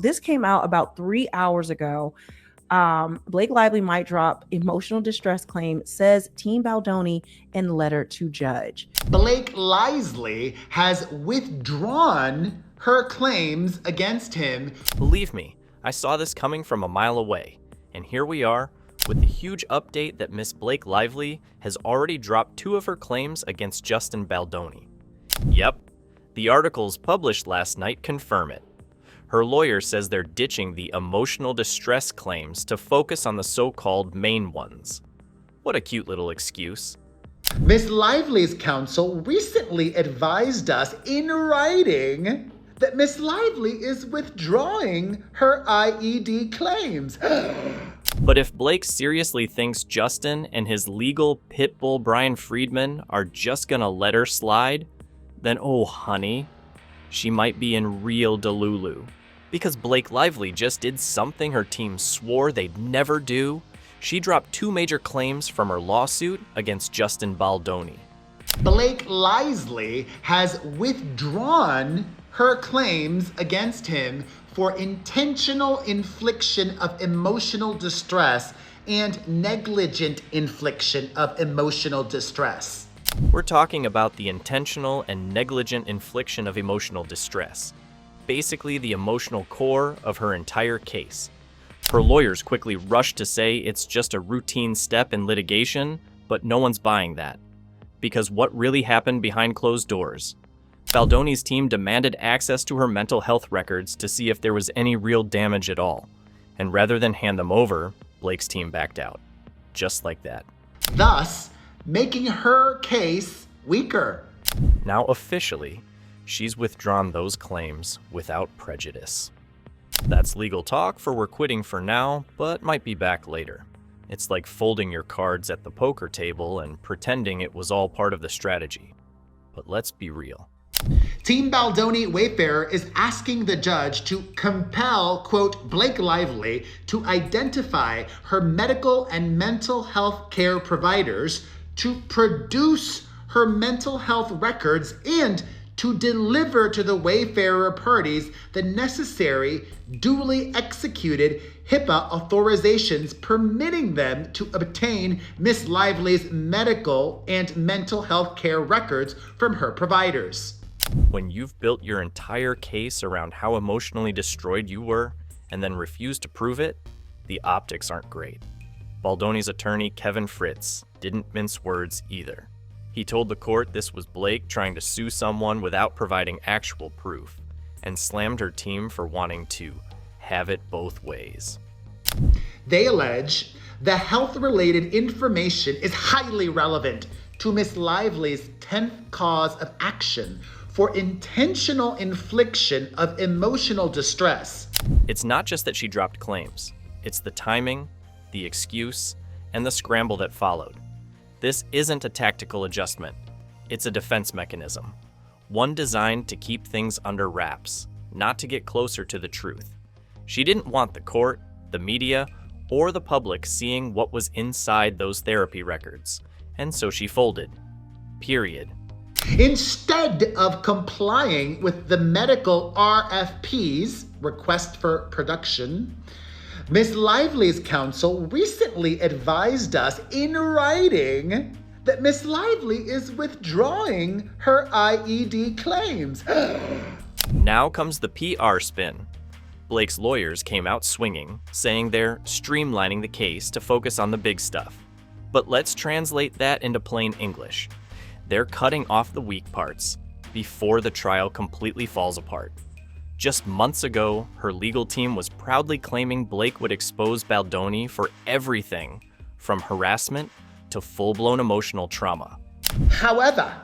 this came out about 3 hours ago. Blake Lively might drop emotional distress claim, says Team Baldoni in letter to judge. Blake Lively has withdrawn her claims against him. Believe me, I saw this coming from a mile away. And here we are with the huge update that Miss Blake Lively has already dropped 2 of her claims against Justin Baldoni. Yep, the articles published last night confirm it. Her lawyer says they're ditching the emotional distress claims to focus on the so-called main ones. What a cute little excuse. Miss Lively's counsel recently advised us in writing that Miss Lively is withdrawing her IED claims. But if Blake seriously thinks Justin and his legal pit bull Brian Friedman are just gonna let her slide, then oh honey, she might be in real delulu. Because Blake Lively just did something her team swore they'd never do. She dropped 2 major claims from her lawsuit against Justin Baldoni. Blake Lively has withdrawn her claims against him for intentional infliction of emotional distress and negligent infliction of emotional distress. We're talking about the intentional and negligent infliction of emotional distress, basically the emotional core of her entire case. Her lawyers quickly rushed to say it's just a routine step in litigation, but no one's buying that. Because what really happened behind closed doors? Baldoni's team demanded access to her mental health records to see if there was any real damage at all. And rather than hand them over, Blake's team backed out. Just like that. Thus, making her case weaker. Now officially, she's withdrawn those claims without prejudice. That's legal talk for we're quitting for now, but might be back later. It's like folding your cards at the poker table and pretending it was all part of the strategy. But let's be real. Team Baldoni Wayfarer is asking the judge to compel, quote, Blake Lively to identify her medical and mental health care providers, to produce her mental health records, and to deliver to the Wayfarer parties the necessary, duly executed HIPAA authorizations permitting them to obtain Miss Lively's medical and mental health care records from her providers. When you've built your entire case around how emotionally destroyed you were and then refuse to prove it, the optics aren't great. Baldoni's attorney, Kevin Fritz, didn't mince words either. He told the court this was Blake trying to sue someone without providing actual proof, and slammed her team for wanting to have it both ways. They allege the health-related information is highly relevant to Miss Lively's 10th cause of action for intentional infliction of emotional distress. It's not just that she dropped claims. It's the timing, the excuse, and the scramble that followed. This isn't a tactical adjustment. It's a defense mechanism. One designed to keep things under wraps, not to get closer to the truth. She didn't want the court, the media, or the public seeing what was inside those therapy records, and so she folded. Period. Instead of complying with the medical RFP's request for production, Miss Lively's counsel recently advised us in writing that Miss Lively is withdrawing her IED claims. Now comes the PR spin. Blake's lawyers came out swinging, saying they're streamlining the case to focus on the big stuff. But let's translate that into plain English. They're cutting off the weak parts before the trial completely falls apart. Just months ago, her legal team was proudly claiming Blake would expose Baldoni for everything from harassment to full-blown emotional trauma. However,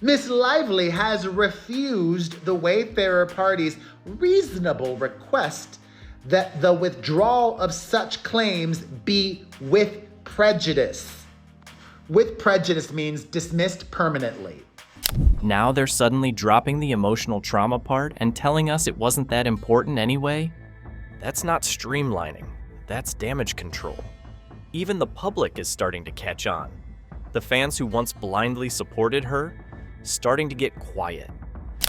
Miss Lively has refused the Wayfarer party's reasonable request that the withdrawal of such claims be with prejudice. With prejudice means dismissed permanently. Now they're suddenly dropping the emotional trauma part and telling us it wasn't that important anyway? That's not streamlining, that's damage control. Even the public is starting to catch on. The fans who once blindly supported her, starting to get quiet.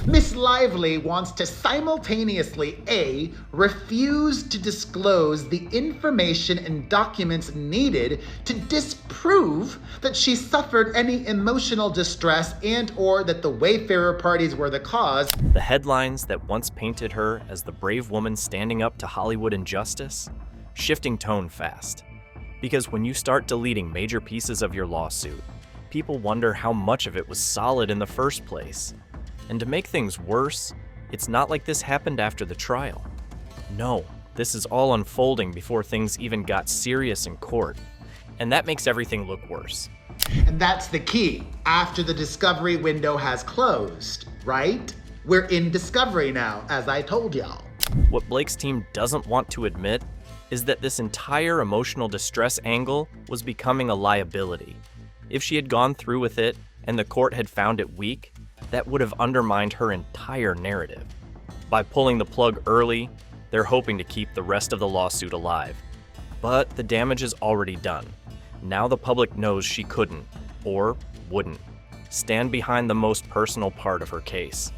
Miss Lively wants to simultaneously A, refuse to disclose the information and documents needed to disprove that she suffered any emotional distress and or that the Wayfarer parties were the cause. The headlines that once painted her as the brave woman standing up to Hollywood injustice, shifting tone fast. Because when you start deleting major pieces of your lawsuit, people wonder how much of it was solid in the first place. And to make things worse, it's not like this happened after the trial. No, this is all unfolding before things even got serious in court. And that makes everything look worse. And that's the key. After the discovery window has closed, right? We're in discovery now, as I told y'all. What Blake's team doesn't want to admit is that this entire emotional distress angle was becoming a liability. If she had gone through with it and the court had found it weak, that would have undermined her entire narrative. By pulling the plug early, they're hoping to keep the rest of the lawsuit alive. But the damage is already done. Now the public knows she couldn't, or wouldn't, stand behind the most personal part of her case.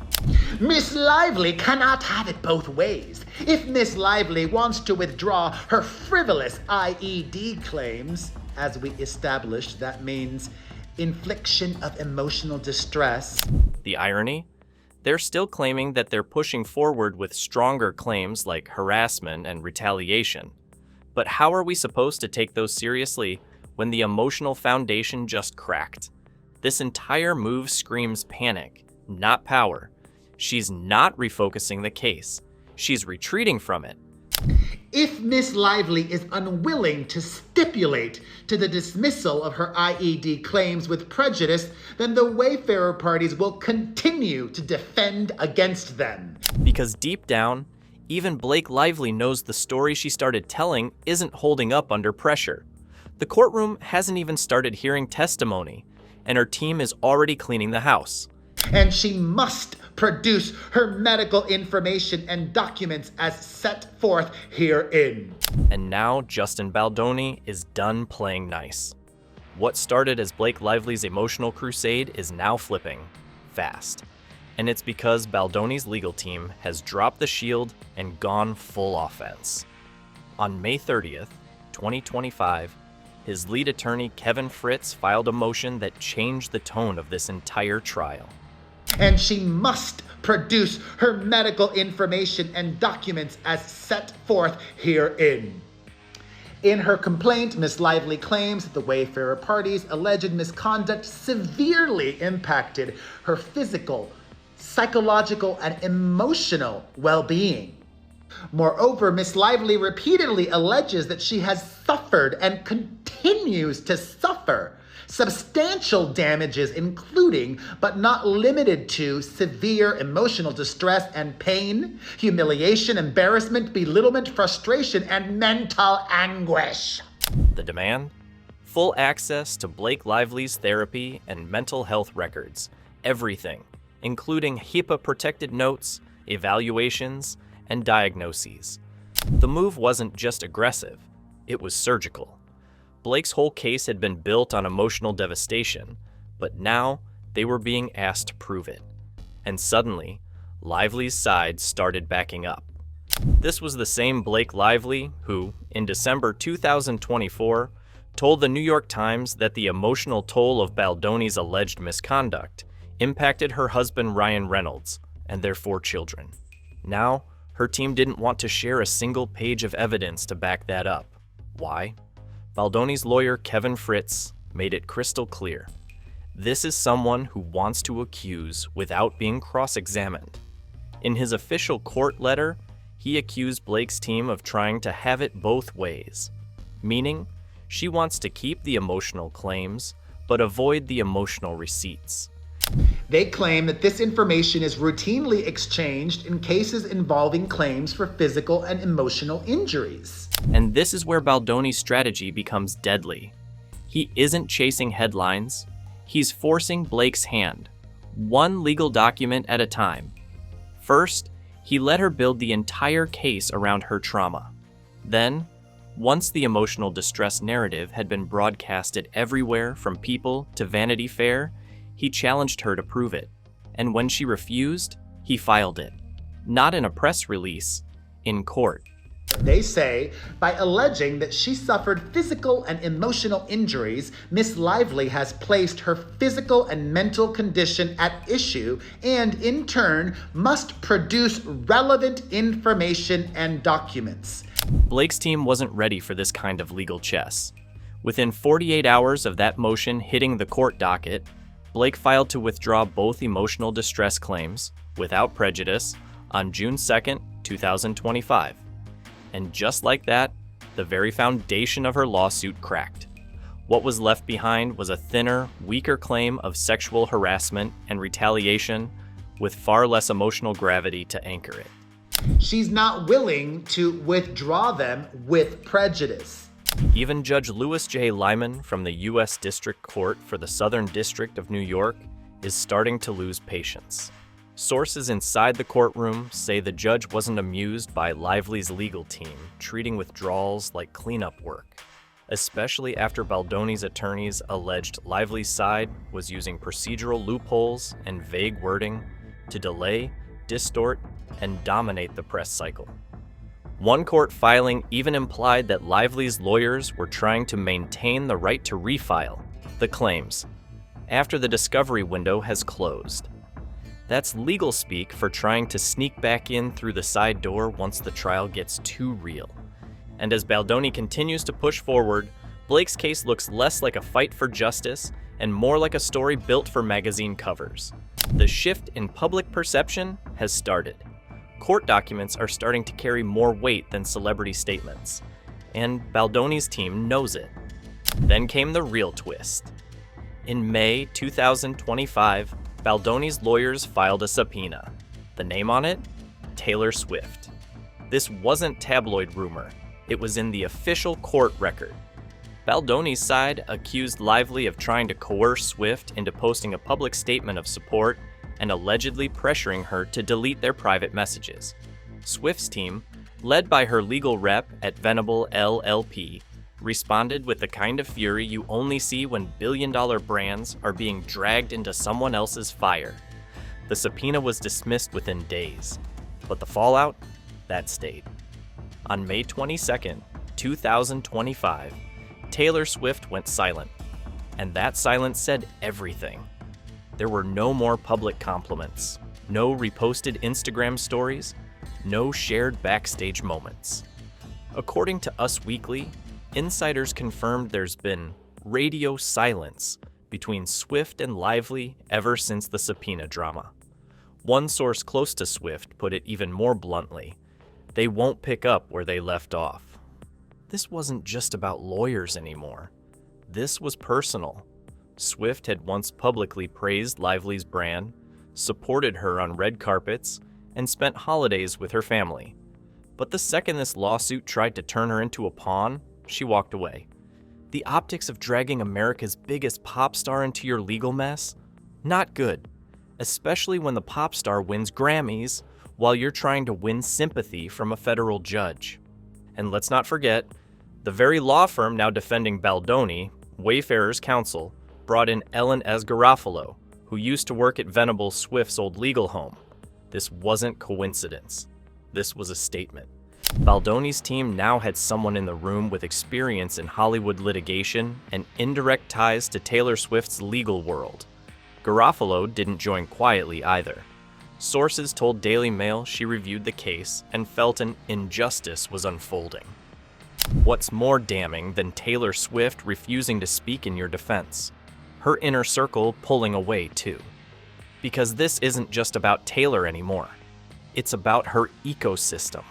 Miss Lively cannot have it both ways. If Miss Lively wants to withdraw her frivolous IED claims, as we established, that means infliction of emotional distress. The irony? They're still claiming that they're pushing forward with stronger claims like harassment and retaliation. But how are we supposed to take those seriously when the emotional foundation just cracked? This entire move screams panic, not power. She's not refocusing the case. She's retreating from it. If Miss Lively is unwilling to stipulate to the dismissal of her IED claims with prejudice, then the Wayfarer parties will continue to defend against them. Because deep down, even Blake Lively knows the story she started telling isn't holding up under pressure. The courtroom hasn't even started hearing testimony, and her team is already cleaning the house. And she must produce her medical information and documents as set forth herein. And now Justin Baldoni is done playing nice. What started as Blake Lively's emotional crusade is now flipping fast. And it's because Baldoni's legal team has dropped the shield and gone full offense. On May 30th, 2025, his lead attorney Kevin Fritz filed a motion that changed the tone of this entire trial. And she must produce her medical information and documents as set forth herein. In her complaint, Miss Lively claims that the Wayfarer party's alleged misconduct severely impacted her physical, psychological, and emotional well-being. Moreover, Miss Lively repeatedly alleges that she has suffered and continues to suffer substantial damages, including but not limited to severe emotional distress and pain, humiliation, embarrassment, belittlement, frustration, and mental anguish. The demand? Full access to Blake Lively's therapy and mental health records. Everything, including HIPAA-protected notes, evaluations, and diagnoses. The move wasn't just aggressive, it was surgical. Blake's whole case had been built on emotional devastation, but now they were being asked to prove it. And suddenly, Lively's side started backing up. This was the same Blake Lively who, in December 2024, told the New York Times that the emotional toll of Baldoni's alleged misconduct impacted her husband Ryan Reynolds and their 4 children. Now, her team didn't want to share a single page of evidence to back that up. Why? Baldoni's lawyer Kevin Fritz made it crystal clear. This is someone who wants to accuse without being cross-examined. In his official court letter, he accused Blake's team of trying to have it both ways, meaning she wants to keep the emotional claims but avoid the emotional receipts. They claim that this information is routinely exchanged in cases involving claims for physical and emotional injuries. And this is where Baldoni's strategy becomes deadly. He isn't chasing headlines, he's forcing Blake's hand, one legal document at a time. First, he let her build the entire case around her trauma. Then, once the emotional distress narrative had been broadcasted everywhere from People to Vanity Fair, he challenged her to prove it. And when she refused, He filed it, not in a press release, in court. They say by alleging that she suffered physical and emotional injuries, Miss Lively has placed her physical and mental condition at issue and, in turn, must produce relevant information and documents. Blake's team wasn't ready for this kind of legal chess. Within 48 hours of that motion hitting the court docket, Blake filed to withdraw both emotional distress claims, without prejudice, on June 2nd, 2025. And just like that, the very foundation of her lawsuit cracked. What was left behind was a thinner, weaker claim of sexual harassment and retaliation with far less emotional gravity to anchor it. She's not willing to withdraw them with prejudice. Even Judge Louis J. Lyman from the U.S. District Court for the Southern District of New York is starting to lose patience. Sources inside the courtroom say the judge wasn't amused by Lively's legal team treating withdrawals like cleanup work, especially after Baldoni's attorneys alleged Lively's side was using procedural loopholes and vague wording to delay, distort, and dominate the press cycle. One court filing even implied that Lively's lawyers were trying to maintain the right to refile the claims after the discovery window has closed. That's legal speak for trying to sneak back in through the side door once the trial gets too real. And as Baldoni continues to push forward, Blake's case looks less like a fight for justice and more like a story built for magazine covers. The shift in public perception has started. Court documents are starting to carry more weight than celebrity statements, and Baldoni's team knows it. Then came the real twist. In May 2025, Baldoni's lawyers filed a subpoena. The name on it? Taylor Swift. This wasn't tabloid rumor. It was in the official court record. Baldoni's side accused Lively of trying to coerce Swift into posting a public statement of support and allegedly pressuring her to delete their private messages. Swift's team, led by her legal rep at Venable LLP, responded with the kind of fury you only see when billion-dollar brands are being dragged into someone else's fire. The subpoena was dismissed within days, but the fallout, that stayed. On May 22nd, 2025, Taylor Swift went silent, and that silence said everything. There were no more public compliments, no reposted Instagram stories, no shared backstage moments. According to Us Weekly, insiders confirmed there's been radio silence between Swift and Lively ever since the subpoena drama. One source close to Swift put it even more bluntly: they won't pick up where they left off. This wasn't just about lawyers anymore. This was personal. Swift had once publicly praised Lively's brand, supported her on red carpets, and spent holidays with her family. But the second this lawsuit tried to turn her into a pawn, she walked away. The optics of dragging America's biggest pop star into your legal mess? Not good, especially when the pop star wins Grammys while you're trying to win sympathy from a federal judge. And let's not forget, the very law firm now defending Baldoni, Wayfarer's counsel, brought in Ellen S. Garofalo, who used to work at Venable Swift's old legal home. This wasn't coincidence. This was a statement. Baldoni's team now had someone in the room with experience in Hollywood litigation and indirect ties to Taylor Swift's legal world. Garofalo didn't join quietly either. Sources told Daily Mail she reviewed the case and felt an injustice was unfolding. What's more damning than Taylor Swift refusing to speak in your defense? Her inner circle pulling away too. Because this isn't just about Taylor anymore. It's about her ecosystem.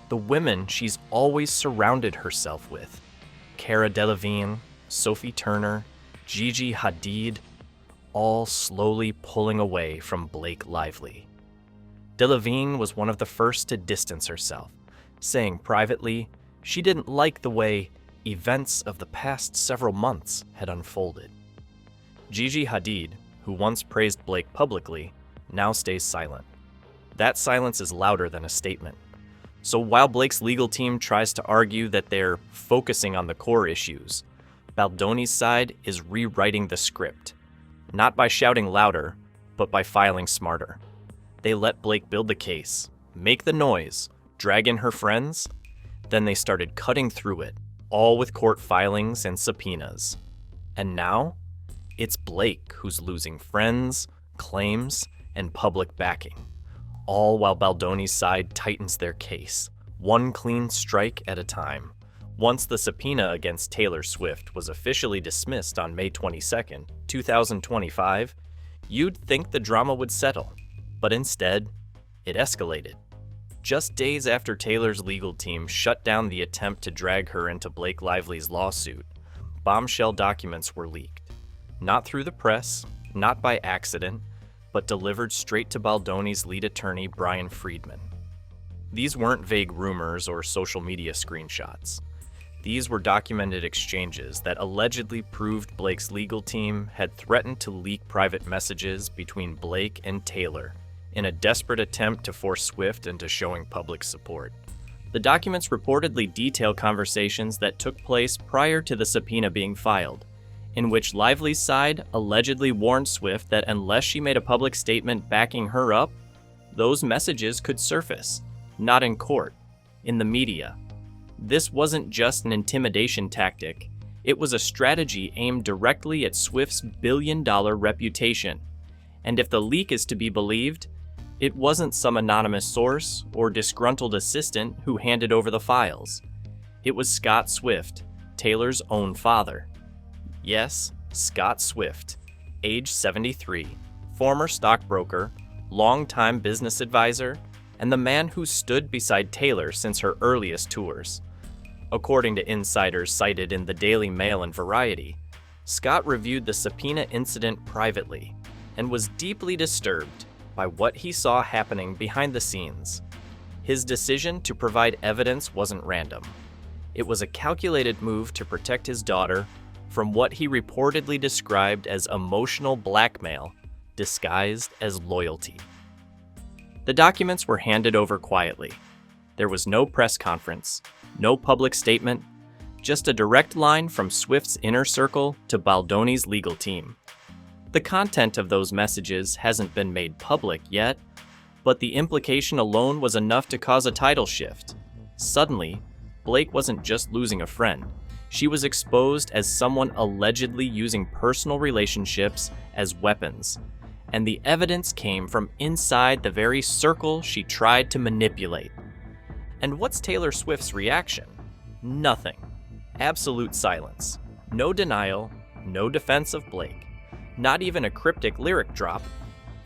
The women she's always surrounded herself with. Cara Delevingne, Sophie Turner, Gigi Hadid, all slowly pulling away from Blake Lively. Delevingne was one of the first to distance herself, saying privately she didn't like the way events of the past several months had unfolded. Gigi Hadid, who once praised Blake publicly, now stays silent. That silence is louder than a statement. So while Blake's legal team tries to argue that they're focusing on the core issues, Baldoni's side is rewriting the script, not by shouting louder, but by filing smarter. They let Blake build the case, make the noise, drag in her friends. Then they started cutting through it, all with court filings and subpoenas. And now, it's Blake who's losing friends, claims, and public backing, all while Baldoni's side tightens their case, one clean strike at a time. Once the subpoena against Taylor Swift was officially dismissed on May 22, 2025, you'd think the drama would settle, but instead, it escalated. Just days after Taylor's legal team shut down the attempt to drag her into Blake Lively's lawsuit, bombshell documents were leaked. Not through the press, not by accident, but delivered straight to Baldoni's lead attorney, Brian Friedman. These weren't vague rumors or social media screenshots. These were documented exchanges that allegedly proved Blake's legal team had threatened to leak private messages between Blake and Taylor in a desperate attempt to force Swift into showing public support. The documents reportedly detail conversations that took place prior to the subpoena being filed, in which Lively's side allegedly warned Swift that unless she made a public statement backing her up, those messages could surface, not in court, in the media. This wasn't just an intimidation tactic, it was a strategy aimed directly at Swift's billion-dollar reputation. And if the leak is to be believed, it wasn't some anonymous source or disgruntled assistant who handed over the files. It was Scott Swift, Taylor's own father. Yes, Scott Swift, age 73, former stockbroker, longtime business advisor, and the man who stood beside Taylor since her earliest tours. According to insiders cited in the Daily Mail and Variety, Scott reviewed the subpoena incident privately and was deeply disturbed by what he saw happening behind the scenes. His decision to provide evidence wasn't random. It was a calculated move to protect his daughter from what he reportedly described as emotional blackmail disguised as loyalty. The documents were handed over quietly. There was no press conference, no public statement, just a direct line from Swift's inner circle to Baldoni's legal team. The content of those messages hasn't been made public yet, but the implication alone was enough to cause a tidal shift. Suddenly, Blake wasn't just losing a friend. She was exposed as someone allegedly using personal relationships as weapons, and the evidence came from inside the very circle she tried to manipulate. And what's Taylor Swift's reaction? Nothing. Absolute silence. No denial, no defense of Blake. Not even a cryptic lyric drop.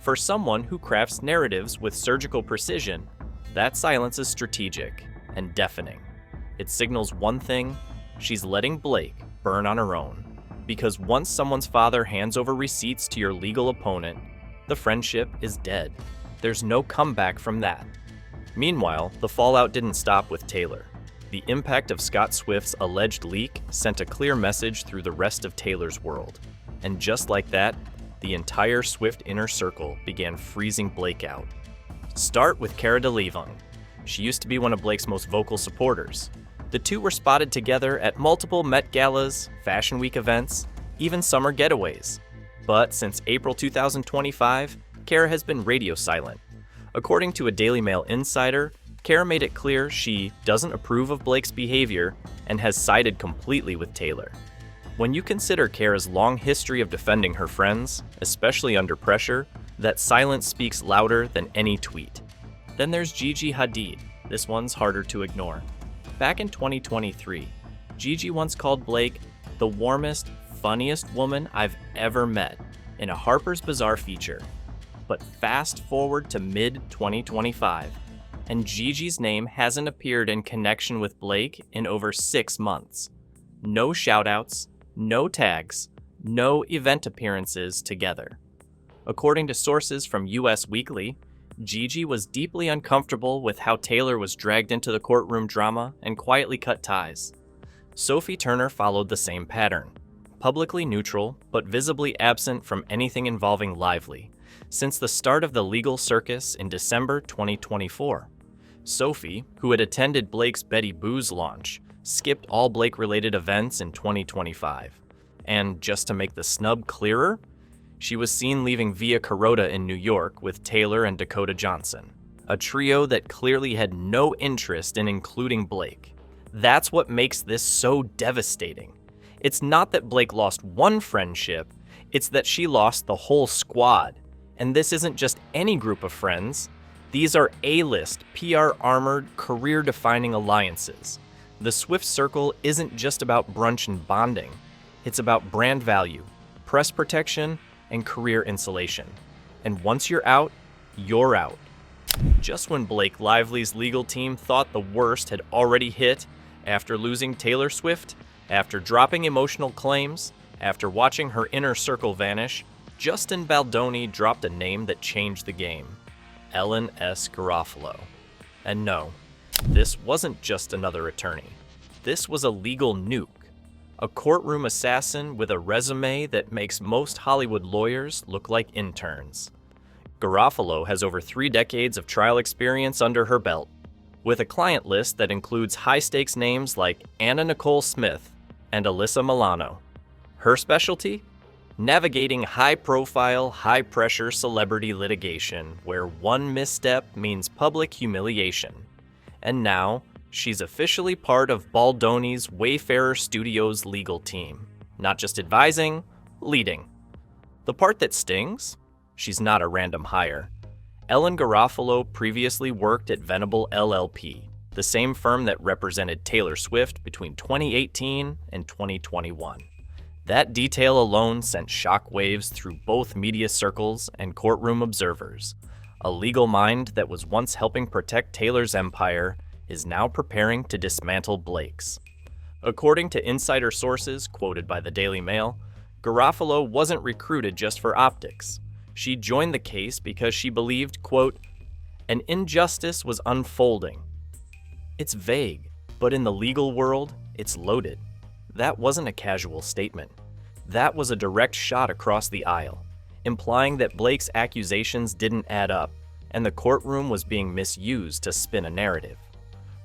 For someone who crafts narratives with surgical precision, that silence is strategic and deafening. It signals one thing: she's letting Blake burn on her own. Because once someone's father hands over receipts to your legal opponent, the friendship is dead. There's no comeback from that. Meanwhile, the fallout didn't stop with Taylor. The impact of Scott Swift's alleged leak sent a clear message through the rest of Taylor's world. And just like that, the entire Swift inner circle began freezing Blake out. Start with Cara Delevingne. She used to be one of Blake's most vocal supporters. The two were spotted together at multiple Met Galas, Fashion Week events, even summer getaways. But since April 2025, Cara has been radio silent. According to a Daily Mail insider, Cara made it clear she doesn't approve of Blake's behavior and has sided completely with Taylor. When you consider Cara's long history of defending her friends, especially under pressure, that silence speaks louder than any tweet. Then there's Gigi Hadid. This one's harder to ignore. Back in 2023, Gigi once called Blake the warmest, funniest woman I've ever met in a Harper's Bazaar feature. But fast forward to mid-2025, and Gigi's name hasn't appeared in connection with Blake in over 6 months. No shoutouts, no tags, no event appearances together. According to sources from US Weekly, Gigi was deeply uncomfortable with how Taylor was dragged into the courtroom drama and quietly cut ties. Sophie Turner followed the same pattern, publicly neutral but visibly absent from anything involving Lively, since the start of the legal circus in December 2024. Sophie, who had attended Blake's Betty Boo's launch, skipped all Blake-related events in 2025. And just to make the snub clearer, She was seen leaving Via Carota in New York with Taylor and Dakota Johnson, a trio that clearly had no interest in including Blake. That's what makes this so devastating. It's not that Blake lost one friendship, it's that she lost the whole squad. And this isn't just any group of friends. These are A-list, PR-armored, career-defining alliances. The Swift Circle isn't just about brunch and bonding. It's about brand value, press protection, and career insulation. And once you're out, you're out. Just when Blake Lively's legal team thought the worst had already hit, after losing Taylor Swift, after dropping emotional claims, after watching her inner circle vanish, Justin Baldoni dropped a name that changed the game: Ellen S. Garofalo. And no, this wasn't just another attorney. This was a legal nuke. A courtroom assassin with a resume that makes most Hollywood lawyers look like interns. Garofalo has over 3 decades of trial experience under her belt, with a client list that includes high-stakes names like Anna Nicole Smith and Alyssa Milano. Her specialty? Navigating high-profile, high-pressure celebrity litigation where one misstep means public humiliation. And now, she's officially part of Baldoni's Wayfarer Studios legal team. Not just advising, leading. The part that stings? She's not a random hire. Ellen Garofalo previously worked at Venable LLP, the same firm that represented Taylor Swift between 2018 and 2021. That detail alone sent shockwaves through both media circles and courtroom observers. A legal mind that was once helping protect Taylor's empire is now preparing to dismantle Blake's. According to insider sources quoted by the Daily Mail, Garofalo wasn't recruited just for optics. She joined the case because she believed, quote, an injustice was unfolding. It's vague, but in the legal world, it's loaded. That wasn't a casual statement. That was a direct shot across the aisle, implying that Blake's accusations didn't add up, and the courtroom was being misused to spin a narrative.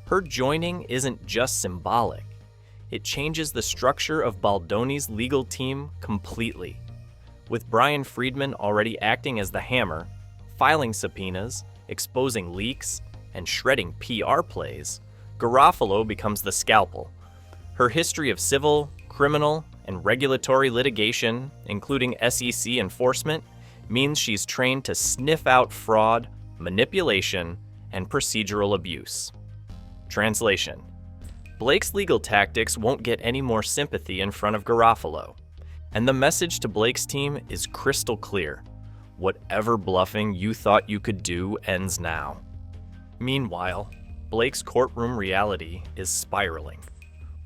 Her joining isn't just symbolic. It changes the structure of Baldoni's legal team completely. With Brian Friedman already acting as the hammer, filing subpoenas, exposing leaks, and shredding PR plays, Garofalo becomes the scalpel. Her history of civil, criminal, and regulatory litigation, including SEC enforcement, means she's trained to sniff out fraud, manipulation, and procedural abuse. Translation: Blake's legal tactics won't get any more sympathy in front of Garofalo. And the message to Blake's team is crystal clear. Whatever bluffing you thought you could do ends now. Meanwhile, Blake's courtroom reality is spiraling.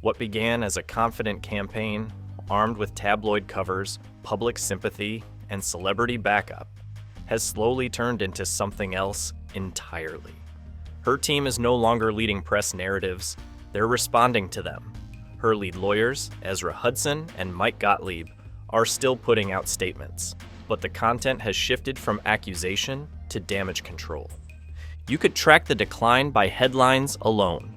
What began as a confident campaign, armed with tabloid covers, public sympathy, and celebrity backup, has slowly turned into something else entirely. Her team is no longer leading press narratives, they're responding to them. Her lead lawyers, Ezra Hudson and Mike Gottlieb, are still putting out statements, but the content has shifted from accusation to damage control. You could track the decline by headlines alone.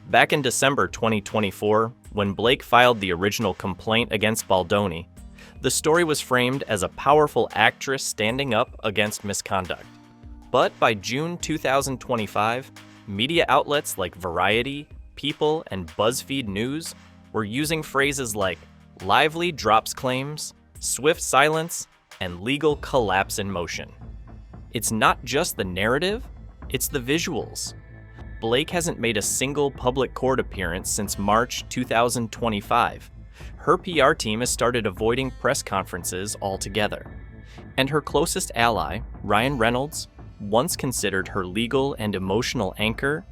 Back in December 2024, when Blake filed the original complaint against Baldoni, the story was framed as a powerful actress standing up against misconduct. But by June 2025, media outlets like Variety, People, and BuzzFeed News were using phrases like Lively drops claims, swift silence, and legal collapse in motion. It's not just the narrative, it's the visuals. Blake hasn't made a single public court appearance since March 2025. Her PR team has started avoiding press conferences altogether. And her closest ally, Ryan Reynolds, once considered her legal and emotional anchor,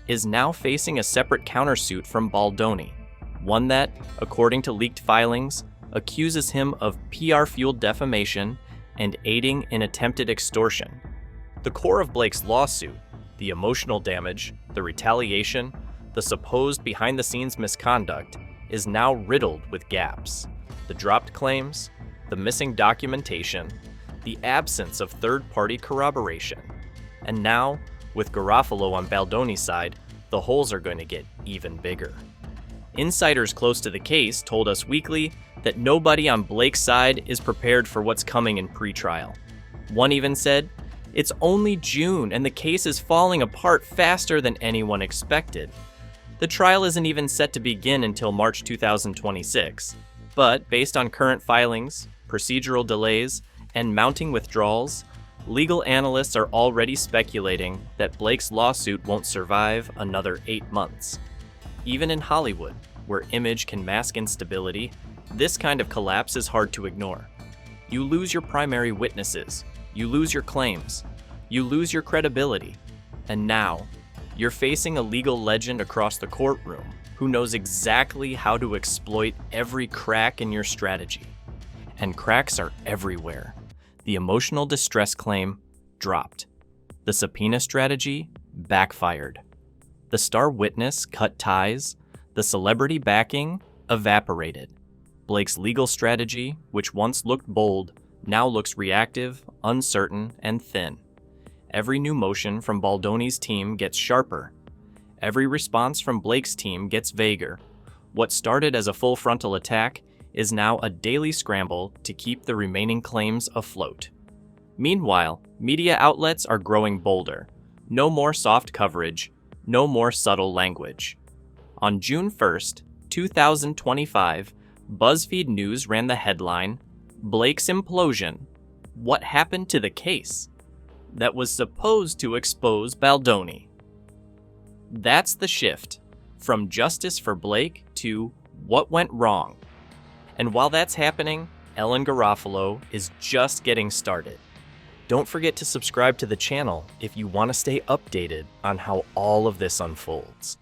is now facing a separate countersuit from Baldoni, one that, according to leaked filings, accuses him of PR-fueled defamation and aiding in attempted extortion. The core of Blake's lawsuit, the emotional damage, the retaliation, the supposed behind-the-scenes misconduct, is now riddled with gaps. The dropped claims, the missing documentation, the absence of third-party corroboration. And now, with Garofalo on Baldoni's side, the holes are going to get even bigger. Insiders close to the case told Us Weekly that nobody on Blake's side is prepared for what's coming in pretrial. One even said, "It's only June and the case is falling apart faster than anyone expected." The trial isn't even set to begin until March 2026, but based on current filings, procedural delays, and mounting withdrawals, legal analysts are already speculating that Blake's lawsuit won't survive another 8 months. Even in Hollywood, where image can mask instability, this kind of collapse is hard to ignore. You lose your primary witnesses, you lose your claims, you lose your credibility, and now, you're facing a legal legend across the courtroom who knows exactly how to exploit every crack in your strategy. And cracks are everywhere. The emotional distress claim dropped. The subpoena strategy backfired. The star witness cut ties. The celebrity backing evaporated. Blake's legal strategy, which once looked bold, now looks reactive, uncertain, and thin. Every new motion from Baldoni's team gets sharper. Every response from Blake's team gets vaguer. What started as a full frontal attack is now a daily scramble to keep the remaining claims afloat. Meanwhile, media outlets are growing bolder. No more soft coverage, no more subtle language. On June 1st, 2025, BuzzFeed News ran the headline, "Blake's Implosion. What happened to the case?" that was supposed to expose Baldoni. That's the shift, from justice for Blake to what went wrong. And while that's happening, Ellen Garofalo is just getting started. Don't forget to subscribe to the channel if you want to stay updated on how all of this unfolds.